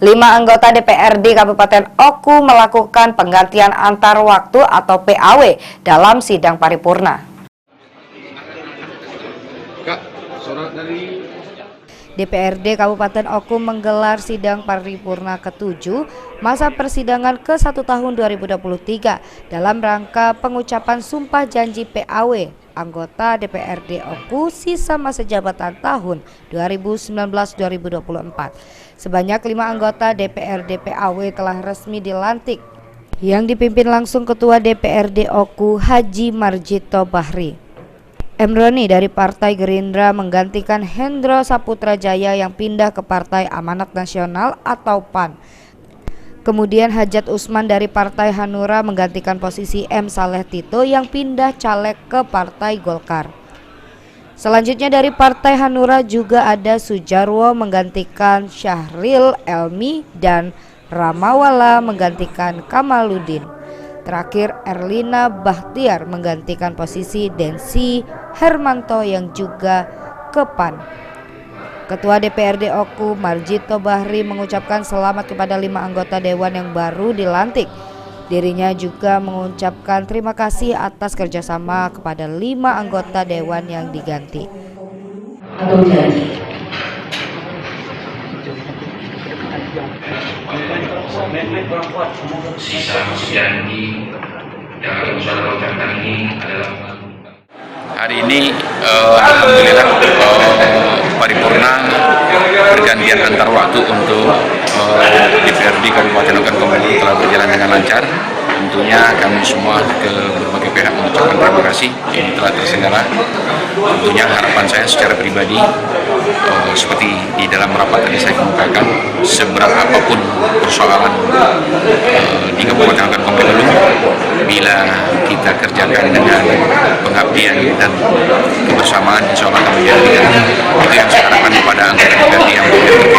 5 anggota DPRD Kabupaten Oku melakukan penggantian antar waktu atau PAW dalam sidang paripurna. DPRD Kabupaten Oku menggelar sidang paripurna ke-7 masa persidangan ke-1 tahun 2023 dalam rangka pengucapan sumpah janji PAW anggota DPRD Oku sisa masa jabatan tahun 2019-2024. Sebanyak 5 anggota DPRD PAW telah resmi dilantik yang dipimpin langsung Ketua DPRD Oku Haji Marjito Bahri. Emroni dari Partai Gerindra menggantikan Hendro Saputra Jaya yang pindah ke Partai Amanat Nasional atau PAN. Kemudian Hajat Usman dari Partai Hanura menggantikan posisi M. Saleh Tito yang pindah caleg ke Partai Golkar. Selanjutnya dari Partai Hanura juga ada Sujarwo menggantikan Syahril Elmi dan Ramawala menggantikan Kamaluddin. Terakhir Erlina Bahtiar menggantikan posisi Densi Hermanto yang juga ke PAN. Ketua DPRD Oku Marjito Bahri mengucapkan selamat kepada 5 anggota dewan yang baru dilantik. Dirinya juga mengucapkan terima kasih atas kerjasama kepada 5 anggota dewan yang diganti. Sisa janji yang akan saudara ucapkan ini adalah hari ini alhamdulillah paripurna pergantian antar waktu untuk DPRD Kabupaten Oku telah berjalan dengan lancar. Tentunya kami semua ke berbagai pihak mengucapkan terima kasih ini telah terselenggara. Tentunya harapan saya secara pribadi seperti di dalam rapat tadi saya kemukakan, seberat apapun persoalan di Kabupaten Oku bila kita kerjakan dengan pengabdian dan kebersamaan, insya Allah akan menjadi itu yang saya harapkan kepada anggota DPRD yang terpilih.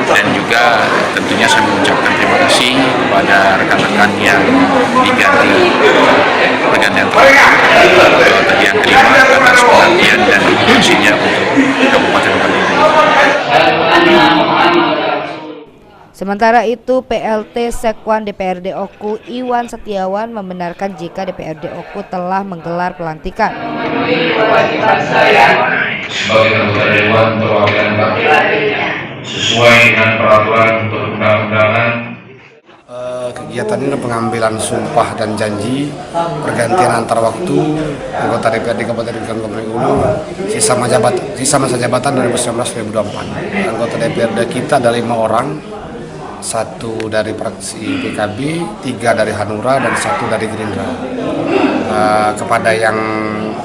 Dan juga tentunya saya mengucapkan terima kasih kepada rekan-rekan yang diganti pergantian tadi yang kelima atas pengabdian dan fungsinya untuk Kabupaten Oku. Sementara itu, PLT Sekwan DPRD Oku Iwan Setiawan membenarkan jika DPRD Oku telah menggelar pelantikan. Kewajiban saya sebagai anggota Dewan Perwakilan Rakyat sesuai dengan peraturan perundang-undangan. Kegiatan ini pengambilan sumpah dan janji pergantian antar waktu anggota DPRD Kabupaten Oku sisa masa jabatan 2019-2024. Anggota DPRD kita ada 5 orang. 1 dari fraksi PKB, 3 dari Hanura, dan 1 dari Gerindra. Kepada yang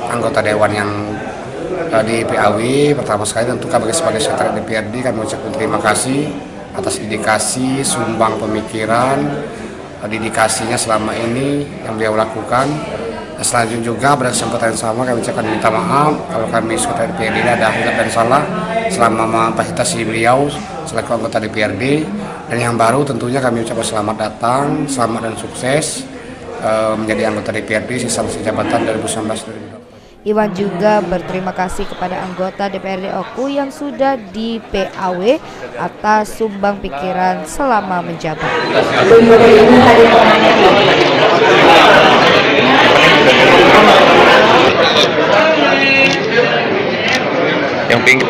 anggota dewan yang di PAW, pertama sekali tentu kami sebagai sekretariat DPRD kami mengucapkan terima kasih atas dedikasi, sumbang pemikiran, dedikasinya selama ini yang beliau lakukan. Dan selanjutnya juga pada kesempatan yang sama kami ucapkan minta maaf kalau kami sekretariat DPRD ada hilaf dan salah selama kapasitas beliau selaku anggota DPRD. Dan yang baru tentunya kami ucapkan selamat datang, selamat dan sukses menjadi anggota DPRD sisa masa jabatan 2019-2024. Iwan juga berterima kasih kepada anggota DPRD Oku yang sudah di PAW atas sumbang pikiran selama menjabat. Yang pink.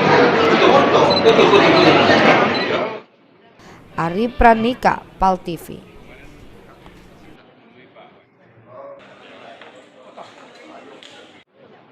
Ari Pranika, PAL TV.